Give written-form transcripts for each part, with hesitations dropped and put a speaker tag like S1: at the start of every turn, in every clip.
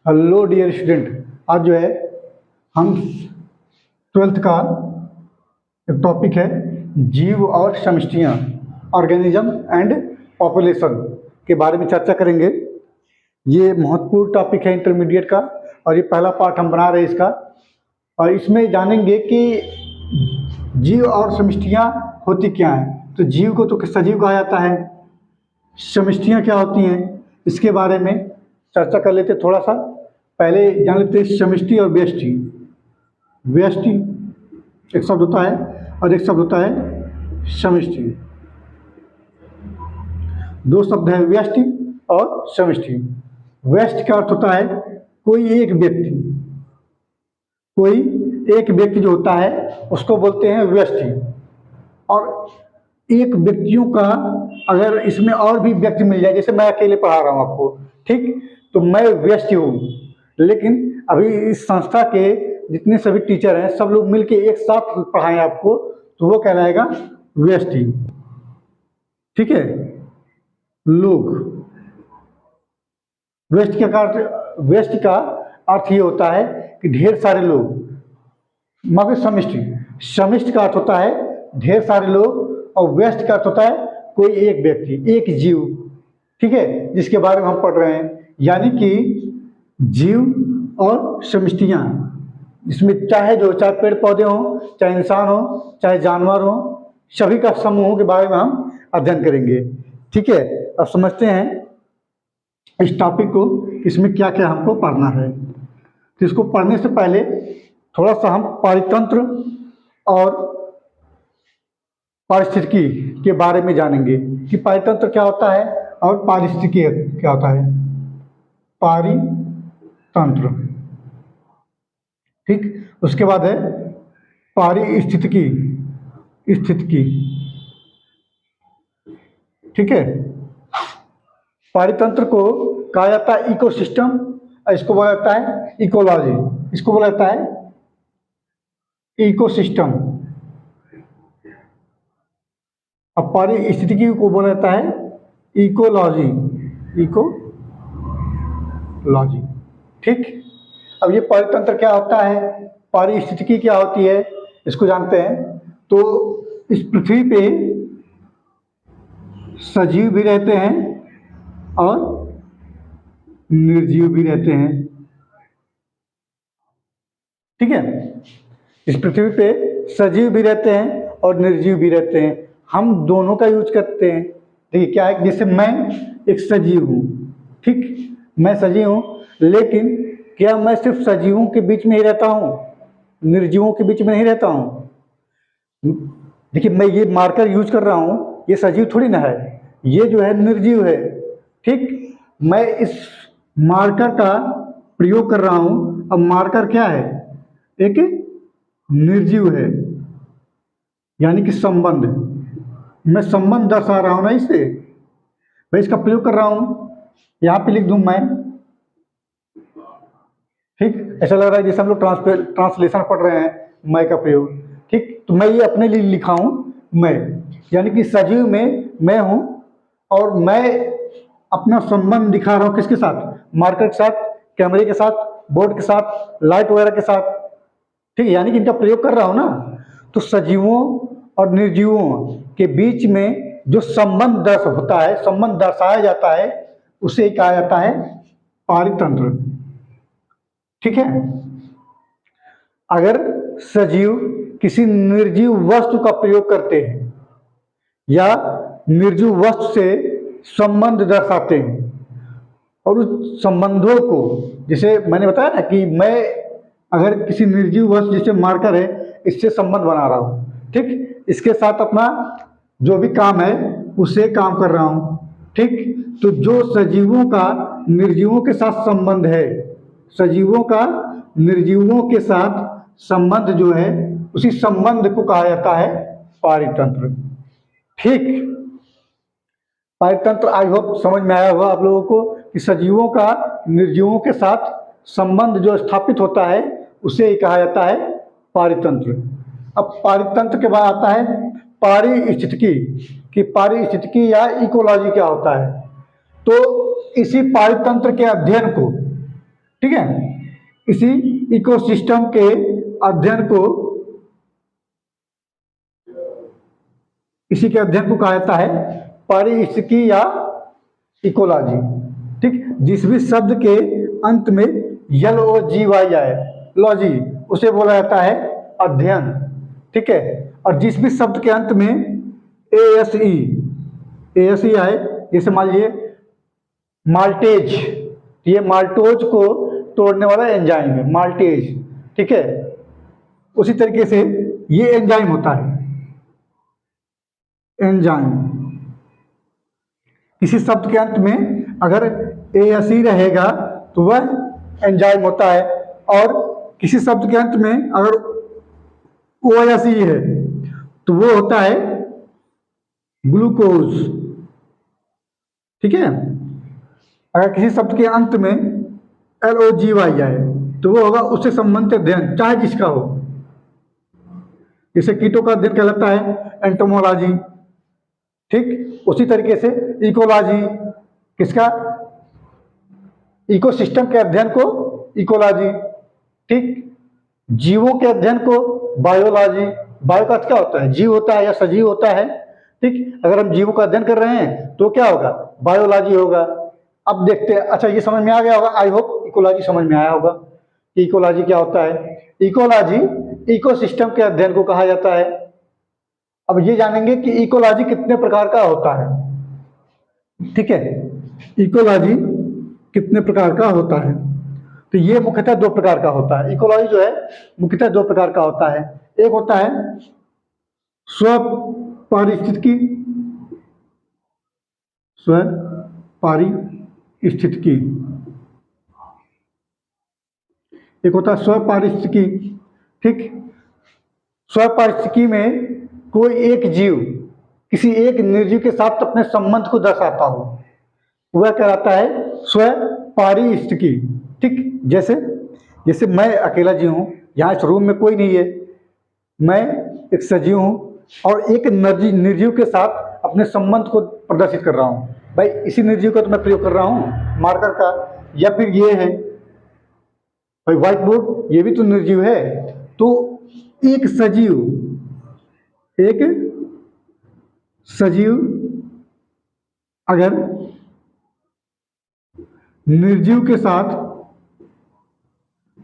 S1: Hello dear student, आज जो है हम ट्वेल्थ का एक टॉपिक है जीव और समष्टियाँ, ऑर्गेनिज्म एंड पॉपुलेशन के बारे में चर्चा करेंगे। ये महत्वपूर्ण टॉपिक है इंटरमीडिएट का और ये पहला पार्ट हम बना रहे हैं इसका। और इसमें जानेंगे कि जीव और समष्टियाँ होती क्या हैं। तो जीव को तो सजीव कहा जाता है, समष्टियाँ क्या होती हैं इसके बारे में चर्चा कर लेते थोड़ा सा। पहले जान लेते हैं समष्टि और व्यष्टि। व्यष्टि एक शब्द होता है और एक शब्द होता है समष्टि। दो शब्द है व्यष्टि और समष्टि। व्यष्टि का अर्थ होता है कोई एक व्यक्ति, कोई एक व्यक्ति जो होता है उसको बोलते हैं व्यष्टि। और एक व्यक्तियों का अगर इसमें और भी व्यक्ति मिल जाए, जैसे मैं अकेले पढ़ा रहा हूँ आपको, ठीक, तो मैं व्यष्टि हूँ। लेकिन अभी इस संस्था के जितने सभी टीचर हैं सब लोग मिलके एक साथ पढ़ाएं आपको, तो वो कहलाएगा व्यष्टि। ठीक है, लोग। व्यष्टि का अर्थ ये होता है कि ढेर सारे लोग। मगर समष्टि का अर्थ होता है ढेर सारे लोग, और व्यष्टि का अर्थ होता है कोई एक व्यक्ति, एक जीव। ठीक है, जिसके बारे में हम पढ़ रहे हैं। यानी कि जीव और समष्टियाँ, इसमें चाहे पेड़ पौधे हों, चाहे इंसान हो, चाहे जानवर हो, सभी का समूहों के बारे में हम अध्ययन करेंगे। ठीक है, अब समझते हैं इस टॉपिक को, इसमें क्या क्या हमको पढ़ना है। तो इसको पढ़ने से पहले थोड़ा सा हम पारितंत्र और पारिस्थितिकी के बारे में जानेंगे कि पारितंत्र क्या होता है और पारिस्थितिकी क्या होता है। पारितंत्र, ठीक। उसके बाद है पारिस्थितिकी, स्थितिकी। ठीक है, पारितंत्र को कहा जाता है इकोसिस्टम, इसको बोला जाता है इकोलॉजी, इसको बोला जाता है इकोसिस्टम। अब पारिस्थितिकी को बोला जाता है इकोलॉजी, इकोलॉजी। ठीक, अब ये पारितंत्र क्या होता है, पारिस्थितिकी क्या होती है, इसको जानते हैं। तो इस पृथ्वी पे सजीव भी रहते हैं और निर्जीव भी रहते हैं। ठीक है, इस पृथ्वी पे सजीव भी रहते हैं और निर्जीव भी रहते हैं। हम दोनों का यूज करते हैं। देखिए क्या है, जैसे मैं एक सजीव हूँ, ठीक, मैं सजीव हूँ, लेकिन क्या मैं सिर्फ सजीवों के बीच में ही रहता हूँ, निर्जीवों के बीच में नहीं रहता हूँ। देखिए मैं ये मार्कर यूज कर रहा हूँ, ये सजीव थोड़ी ना है, ये जो है निर्जीव है। ठीक, मैं इस मार्कर का प्रयोग कर रहा हूँ। अब मार्कर क्या है, एक निर्जीव है, यानी कि संबंध, मैं संबंध दर्शा रहा हूँ ना इससे, मैं इसका प्रयोग कर रहा हूँ। यहाँ पे लिख दूँ मैं, ठीक, ऐसा लग रहा है जैसे हम लोग ट्रांसलेशन पढ़ रहे हैं, मैं का प्रयोग। ठीक, तो मैं ये अपने लिए लिखा हूँ मैं, यानी कि सजीव में मैं हूँ और मैं अपना संबंध दिखा रहा हूँ किसके साथ, मार्कर के साथ, कैमरे के साथ, बोर्ड के साथ, लाइट वगैरह के साथ। ठीक है, यानी कि इनका प्रयोग कर रहा हूँ ना। तो सजीवों और निर्जीवों के बीच में जो संबंध होता है, संबंध दर्शाया जाता है, उसे कहा जाता है पारितंत्र। ठीक है, अगर सजीव किसी निर्जीव वस्तु का प्रयोग करते हैं या निर्जीव वस्तु से संबंध दर्शाते हैं, और उस संबंधों को, जैसे मैंने बताया ना कि मैं अगर किसी निर्जीव वस्तु जैसे मार्कर है, इससे संबंध बना रहा हूँ, ठीक, इसके साथ अपना जो भी काम है उससे काम कर रहा हूँ। ठीक, तो जो सजीवों का निर्जीवों के साथ संबंध है, सजीवों का निर्जीवों के साथ संबंध जो है, उसी संबंध को कहा जाता है पारितंत्र। ठीक, पारितंत्र आई होप समझ में आया होगा आप लोगों को कि सजीवों का निर्जीवों के साथ संबंध जो स्थापित होता है उसे ही कहा जाता है पारितंत्र। अब पारितंत्र के बाद आता है पारिस्थितिकी, कि पारिस्थितिकी या इकोलॉजी क्या होता है। तो इसी पारितंत्र के अध्ययन को, ठीक है। इसी इकोसिस्टम के अध्ययन को कहा जाता है पारिस्थितिकी या इकोलॉजी। ठीक, जिस भी शब्द के अंत में LOGY आए, लॉजी, उसे बोला जाता है अध्ययन। ठीक है, और जिस भी शब्द के अंत में ASE आए, जैसे मान लीजिए माल्टेज, ये माल्टोज को तोड़ने वाला एंजाइम है माल्टेज। ठीक है, उसी तरीके से ये एंजाइम होता है, एंजाइम। किसी शब्द के अंत में अगर ASE रहेगा तो वह एंजाइम होता है, और किसी शब्द के अंत में अगर OSE है तो वो होता है ग्लूकोज। ठीक है, अगर किसी शब्द के अंत में LOGY आए तो वो होगा उससे संबंधित अध्ययन, चाहे जिसका हो। जैसे कीटों का अध्ययन कहलाता है एंटोमोलॉजी। ठीक, उसी तरीके से इकोलॉजी, किसका, इकोसिस्टम के अध्ययन को इकोलॉजी। ठीक, जीवों के अध्ययन को बायोलॉजी। बायो का अर्थ क्या होता है, जीव होता है या सजीव होता है। ठीक, अगर हम जीवों का अध्ययन कर रहे हैं तो क्या होगा, बायोलॉजी होगा। अब देखते हैं, अच्छा ये समझ में आ गया होगा, आई होप इकोलॉजी समझ में आया होगा कि इकोलॉजी क्या होता है। इकोलॉजी इकोसिस्टम के अध्ययन को कहा जाता है। अब ये जानेंगे कि इकोलॉजी कितने प्रकार का होता है। ठीक है, इकोलॉजी कितने प्रकार का होता है, तो ये मुख्यतः 2 प्रकार का होता है। इकोलॉजी जो है मुख्यतः 2 प्रकार का होता है। एक होता है स्वपारिस्थितिकी, एक होता है स्वपारिस्थितिकी। ठीक, स्वपारिस्थितिकी में कोई एक जीव किसी एक निर्जीव के साथ अपने संबंध को दर्शाता हो, वह कहलाता है स्वपारिस्थितिकी। ठीक, जैसे मैं अकेला जीव हूँ, यहाँ इस रूम में कोई नहीं है, मैं एक सजीव हूँ और एक निर्जीव के साथ अपने संबंध को प्रदर्शित कर रहा हूँ। भाई इसी निर्जीव का तो मैं प्रयोग कर रहा हूँ, मार्कर का। या फिर ये है भाई व्हाइट बोर्ड, ये भी तो निर्जीव है। तो एक सजीव अगर निर्जीव के साथ,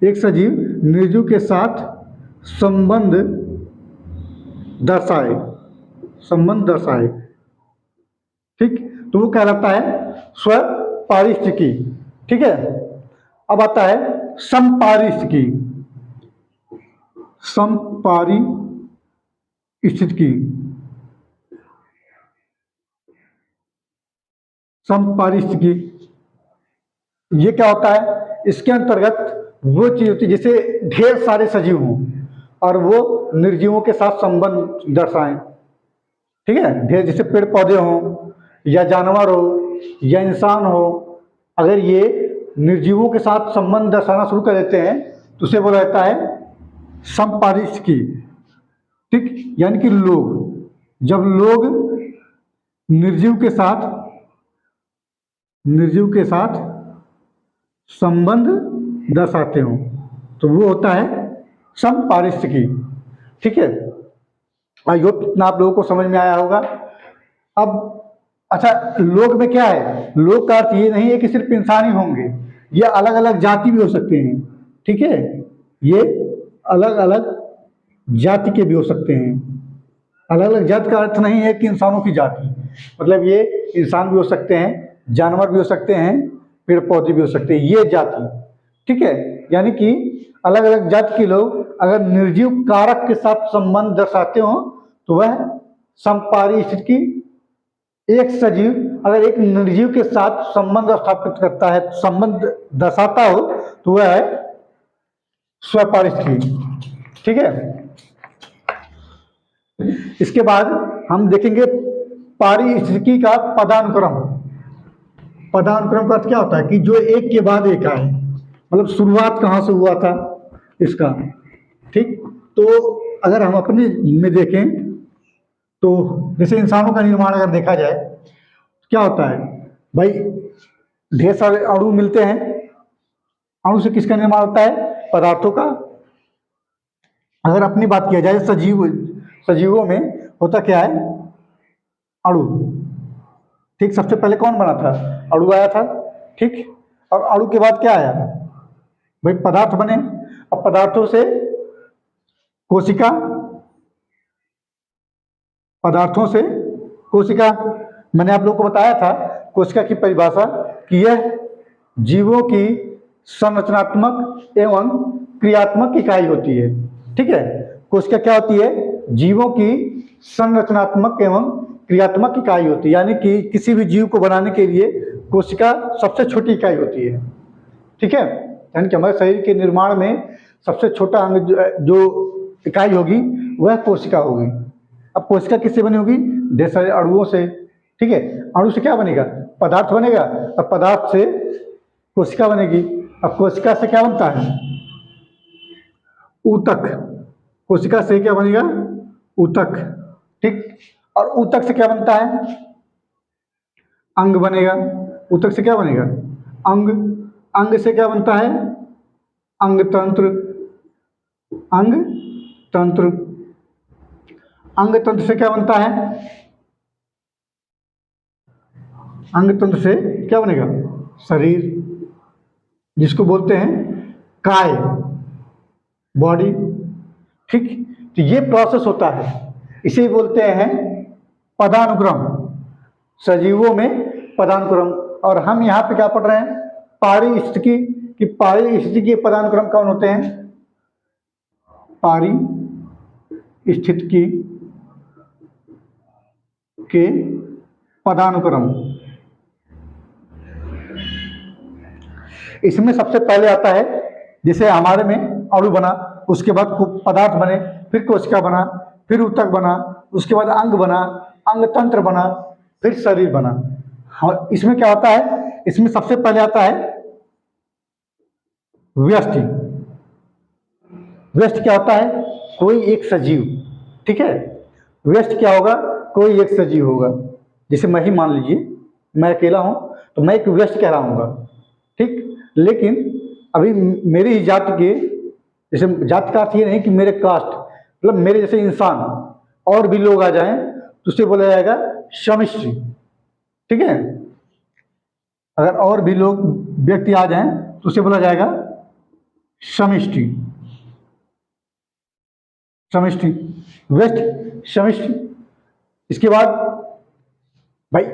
S1: एक सजीव निर्जीव के साथ संबंध दर्शाए, ठीक, तो वो कहलाता है स्वपारिस्थितिकी। ठीक है, अब आता है समपारिस्थितिकी। समपारिस्थितिकी ये क्या होता है, इसके अंतर्गत वो चीज होती है जैसे ढेर सारे सजीव हों और वो निर्जीवों के साथ संबंध दर्शाएं। ठीक है, ढेर, जैसे पेड़ पौधे हों या जानवर हो या इंसान हो, अगर ये निर्जीवों के साथ संबंध दर्शाना शुरू कर देते हैं तो उसे बोला जाता है समपारिस्थितिकी। ठीक, यानी कि जब लोग निर्जीव के साथ संबंध दर्शाते हो तो वो होता है समपारिस्थितिकी। ठीक है, आई होप इतना आप लोगों को समझ में आया होगा। अब अच्छा, लोग में क्या है, लोग का अर्थ ये नहीं है कि सिर्फ इंसान ही होंगे, ये अलग अलग जाति भी हो सकते हैं। ठीक है, ये अलग अलग जाति के भी हो सकते हैं। अलग अलग जाति का अर्थ नहीं है कि इंसानों की जाति, मतलब ये इंसान भी हो सकते हैं, जानवर भी हो सकते हैं, पेड़ पौधे भी हो सकते हैं, ये जाति। ठीक है, यानी कि अलग अलग जाति के लोग अगर निर्जीव कारक के साथ संबंध दर्शाते हो तो वह समपारिस्थितिकी। एक सजीव अगर एक निर्जीव के साथ संबंध स्थापित करता है, संबंध दर्शाता हो तो वह है स्वपारिस्थितिकी। ठीक है, इसके बाद हम देखेंगे पारिस्थितिकी का पदानुक्रम। पदानुक्रम का अर्थ क्या होता है कि जो एक के बाद एक आए, मतलब शुरुआत कहाँ से हुआ था इसका। ठीक, तो अगर हम अपने में देखें तो जैसे इंसानों का निर्माण अगर देखा जाए क्या होता है, भाई ढेर सारे अणु मिलते हैं, अणु से किसका निर्माण होता है? पदार्थों का। अगर अपनी बात किया जाए सजीवों में होता क्या है? अणु। ठीक, सबसे पहले कौन बना था? अणु आया था। ठीक, और अणु के बाद क्या आया भाई? पदार्थ बने। अब पदार्थों से कोशिका, पदार्थों से कोशिका। मैंने आप लोगों को बताया था कोशिका की परिभाषा कि यह जीवों की संरचनात्मक एवं क्रियात्मक इकाई होती है। ठीक है, कोशिका क्या होती है? जीवों की संरचनात्मक एवं क्रियात्मक इकाई होती है, यानी कि किसी भी जीव को बनाने के लिए कोशिका सबसे छोटी इकाई होती है। ठीक है, यानी कि हमारे शरीर के निर्माण में सबसे छोटा अंग जो इकाई होगी वह कोशिका होगी। अब कोशिका किससे बनी होगी? ढेर सारे अणुओं से। ठीक है, अणु से क्या बनेगा? पदार्थ बनेगा। अब पदार्थ से कोशिका बनेगी। अब कोशिका से क्या बनता है? ऊतक। कोशिका से क्या बनेगा? ऊतक। ठीक, और ऊतक से क्या बनता है? अंग बनेगा। ऊतक से क्या बनेगा? अंग। अंग से क्या बनता है? अंग तंत्र। अंग तंत्र। अंग तंत्र से क्या बनता है? अंग तंत्र से क्या बनेगा? शरीर, जिसको बोलते हैं काय, बॉडी। ठीक, तो ये प्रोसेस होता है, इसे बोलते हैं पदानुक्रम। सजीवों में पदानुक्रम। और हम यहाँ पे क्या पढ़ रहे हैं? पारिस्थितिकी कि पारिस्थितिकी के पदानुक्रम कौन होते हैं? पारिस्थितिकी के पदानुक्रम। इसमें सबसे पहले आता है, जैसे हमारे में अणु बना, उसके बाद पदार्थ बने, फिर कोशिका बना, फिर ऊतक बना, उसके बाद अंग बना, अंग तंत्र बना, फिर शरीर बना। हाँ, इसमें क्या होता है? इसमें सबसे पहले आता है व्यष्टि। व्यष्टि क्या होता है? कोई एक सजीव। ठीक है, व्यष्टि क्या होगा? कोई एक सजीव होगा। जैसे मैं ही मान लीजिए, मैं अकेला हूं तो मैं एक व्यष्टि कहलाऊंगा। ठीक, लेकिन अभी मेरी ही जाति के, जैसे जाति का अर्थ ये नहीं कि मेरे कास्ट, मतलब मेरे जैसे इंसान और भी लोग आ जाएं तो उसे बोला जाएगा समष्टि। ठीक है, अगर और भी लोग व्यक्ति आ जाएं तो उसे बोला जाएगा समष्टि। समष्टि, व्यष्टि, समष्टि। इसके बाद भाई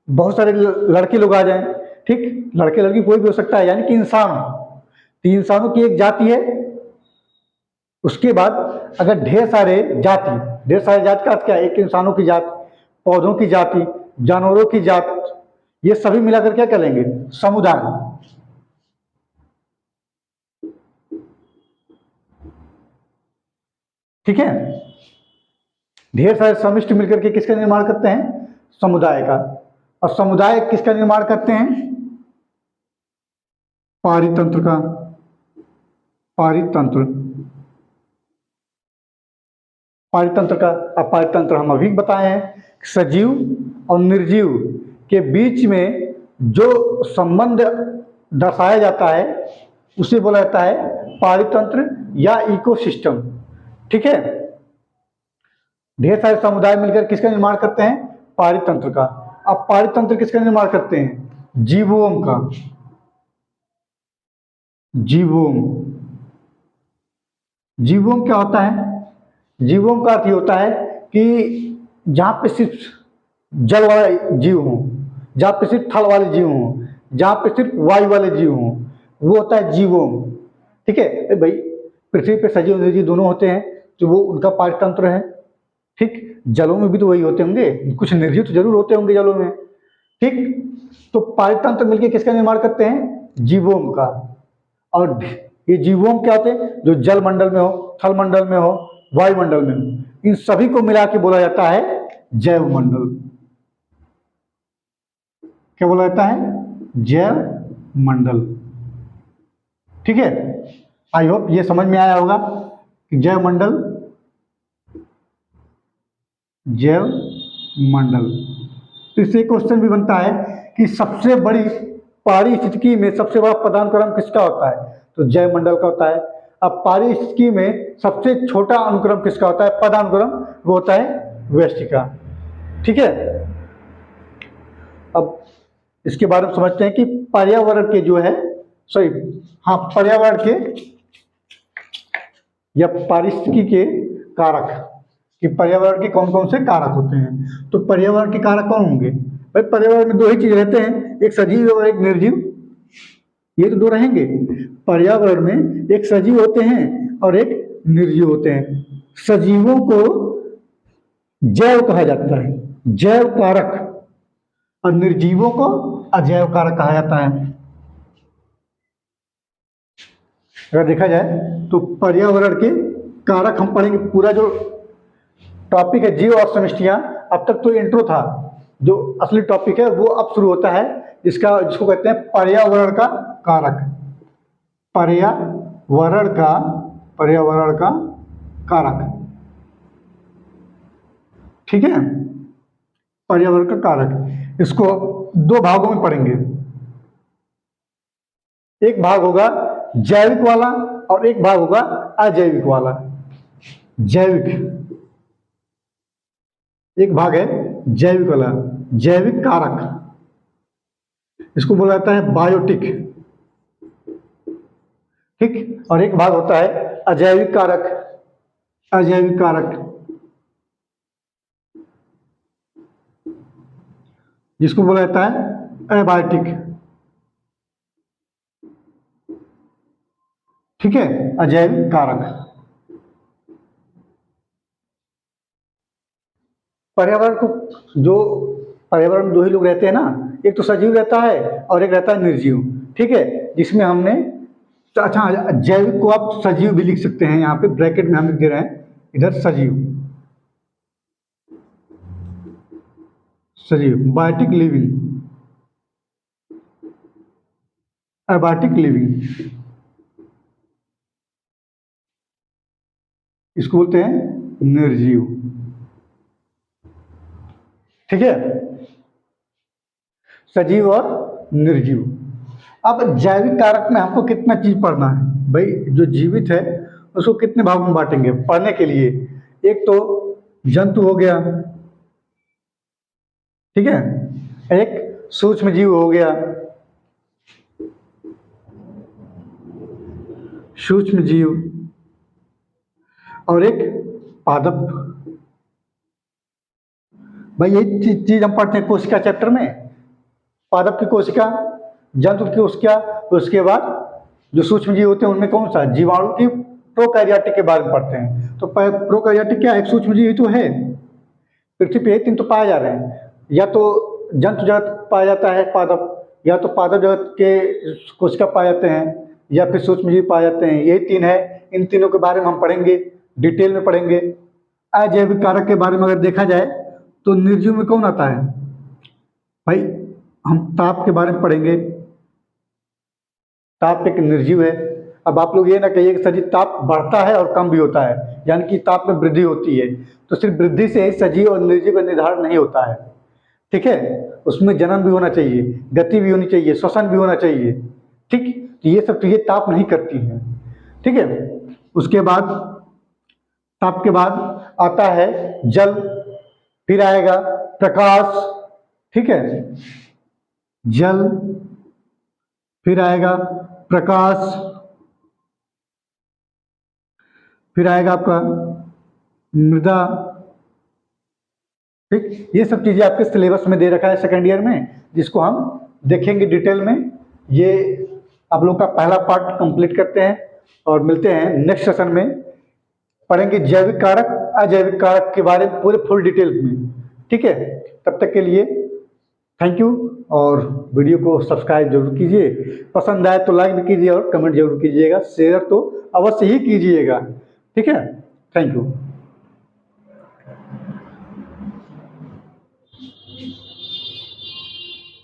S1: बहुत सारे लड़के लोग आ जाएं। ठीक, लड़के लड़की कोई भी हो सकता है, यानी कि इंसान। तो इंसानों की एक जाति है। उसके बाद अगर ढेर सारे जाति का अर्थ क्या है? एक इंसानों की जाति, पौधों की जाति, जानवरों की जाति, ये सभी मिलाकर क्या करेंगे? समुदाय। ठीक है, ढेर सारे समष्टि मिलकर के किसका निर्माण करते हैं? समुदाय का। और समुदाय किसका निर्माण करते हैं? पारितंत्र का। पारितंत्र, पारितंत्र का। अब पारितंत्र हम अभी बताए हैं, सजीव और निर्जीव के बीच में जो संबंध दर्शाया जाता है उसे बोला जाता है पारितंत्र या इकोसिस्टम। ठीक है, ढेर सारे समुदाय मिलकर किसका निर्माण करते हैं? पारितंत्र का। अब पारितंत्र किसका निर्माण करते हैं? जीवोम का। जीवोम। जीवोम क्या होता है? जीवोम का अर्थ ये होता है कि जहाँ पे सिर्फ जल वाले जीव हों, जहाँ पे सिर्फ थल वाले जीव हों, जहाँ पे सिर्फ वायु वाले जीव हों, वो होता है जीवोम। ठीक है भाई, पृथ्वी पे सजीव निर्जीव दोनों होते हैं, तो वो उनका पारितंत्र है। ठीक, जलों में भी तो वही होते होंगे, कुछ निर्जीव तो जरूर होते होंगे जलों में। ठीक, तो पारितंत्र मिलकर किसका निर्माण करते हैं? जीवोम का। और ये जीवोम क्या होते हैं? जो जल मंडल में हो, थल मंडल में हो, वायुमंडल में हो, इन सभी को मिला के बोला जाता है जैव मंडल। क्या बोला जाता है? जैव मंडल। ठीक है, आई होप ये समझ में आया होगा कि जैव मंडल, जैव मंडल। तो इससे क्वेश्चन भी बनता है कि सबसे बड़ी पारिस्थितिकी में सबसे बड़ा पदानुक्रम किसका होता है? तो जैव मंडल का होता है। अब पारिस्थितिकी में सबसे छोटा अनुक्रम किसका होता है? पदानुक्रम, वो होता है व्यष्टिका। ठीक है, अब इसके बारे में समझते हैं कि पर्यावरण के जो है पर्यावरण के या पारिस्थितिकी के कारक, कि पर्यावरण के कौन कौन से कारक होते हैं। तो पर्यावरण के कारक कौन होंगे? भाई पर्यावरण में दो ही चीज रहते हैं, एक सजीव और एक निर्जीव, ये तो दो रहेंगे। पर्यावरण में एक सजीव होते हैं और एक निर्जीव होते हैं। सजीवों को जैव कहा जाता है, जैव कारक, और निर्जीवों को अजैव कारक कहा जाता है। अगर देखा जाए तो पर्यावरण के कारक हम पढ़ेंगे, पूरा जो टॉपिक है जीव और समष्टियां, अब तक तो इंट्रो था, जो असली टॉपिक है वो अब शुरू होता है, जिसको कहते हैं पर्यावरण का कारक। पर्यावरण का कारक, ठीक है, पर्यावरण का कारक। इसको दो भागों में पढ़ेंगे, एक भाग होगा जैविक वाला और एक भाग होगा अजैविक वाला। जैविक एक भाग है, जैविक वाला, जैविक कारक, इसको बोला जाता है बायोटिक, ठीक। और एक भाग होता है अजैविक कारक, अजैविक कारक, जिसको बोला जाता है एबायोटिक, ठीक है, अजैविक कारक। पर्यावरण को, जो पर्यावरण में दो ही लोग रहते हैं ना, एक तो सजीव रहता है और एक रहता है निर्जीव, ठीक है, जिसमें हमने, अच्छा जैविक को आप सजीव भी लिख सकते हैं, यहाँ पे ब्रैकेट में हम लिख दे रहे हैं इधर सजीव, सजीव, बायोटिक लिविंग, एबायोटिक लिविंग, इसको बोलते हैं निर्जीव, ठीक है, सजीव और निर्जीव। अब जैविक कारक में हमको कितना चीज पढ़ना है भाई? जो जीवित है उसको कितने भागों में बांटेंगे पढ़ने के लिए? एक तो जंतु हो गया, ठीक है, एक सूक्ष्म जीव हो गया, सूक्ष्म जीव, और एक पादप। भाई यही चीज हम पढ़ते हैं कोशिका चैप्टर में, पादप की कोशिका, जंतु की कोशिका, उसके बाद जो सूक्ष्म जीव होते हैं उनमें कौन सा, जीवाणु की प्रोकैरियोटिक के बारे में पढ़ते हैं। तो प्रोकैरियोटिक क्या है? सूक्ष्म जीव ही तो है, पृथ्वी पे तीन तो पाए जा रहे हैं, या तो जंतु जगत पाया जाता है पादप, या तो पादप जगत के कोशिका पाए जाते हैं, या फिर सूक्ष्म जीव पाए जाते हैं, यही तीन है। इन तीनों के बारे में हम पढ़ेंगे, डिटेल में पढ़ेंगे। अजैविक कारक के बारे में अगर देखा जाए तो निर्जीव में कौन आता है भाई? हम ताप के बारे में पढ़ेंगे, ताप एक निर्जीव है। अब आप लोग ये ना कहिए कि सजीव ताप बढ़ता है और कम भी होता है, यानी कि ताप में वृद्धि होती है, तो सिर्फ वृद्धि से ही सजीव और निर्जीव का निर्धारण नहीं होता है, ठीक है, उसमें जन्म भी होना चाहिए, गति भी होनी चाहिए, श्वसन भी होना चाहिए, ठीक। तो ये सब चीजें ताप नहीं करती हैं, ठीक है। उसके बाद ताप के बाद आता है जल, फिर आएगा प्रकाश, ठीक है, जल, फिर आएगा प्रकाश, फिर आएगा आपका मृदा, ठीक। ये सब चीजें आपके सिलेबस में दे रखा है सेकेंड ईयर में, जिसको हम देखेंगे डिटेल में। ये आप लोग का पहला पार्ट कंप्लीट करते हैं और मिलते हैं नेक्स्ट सेशन में, पढ़ेंगे जैविक कारक, अजैविक कारक के बारे में पूरे फुल डिटेल में, ठीक है। तब तक के लिए थैंक यू, और वीडियो को सब्सक्राइब जरूर कीजिए, पसंद आए तो लाइक भी कीजिए और कमेंट जरूर कीजिएगा, शेयर तो अवश्य ही कीजिएगा, ठीक है। Thank you.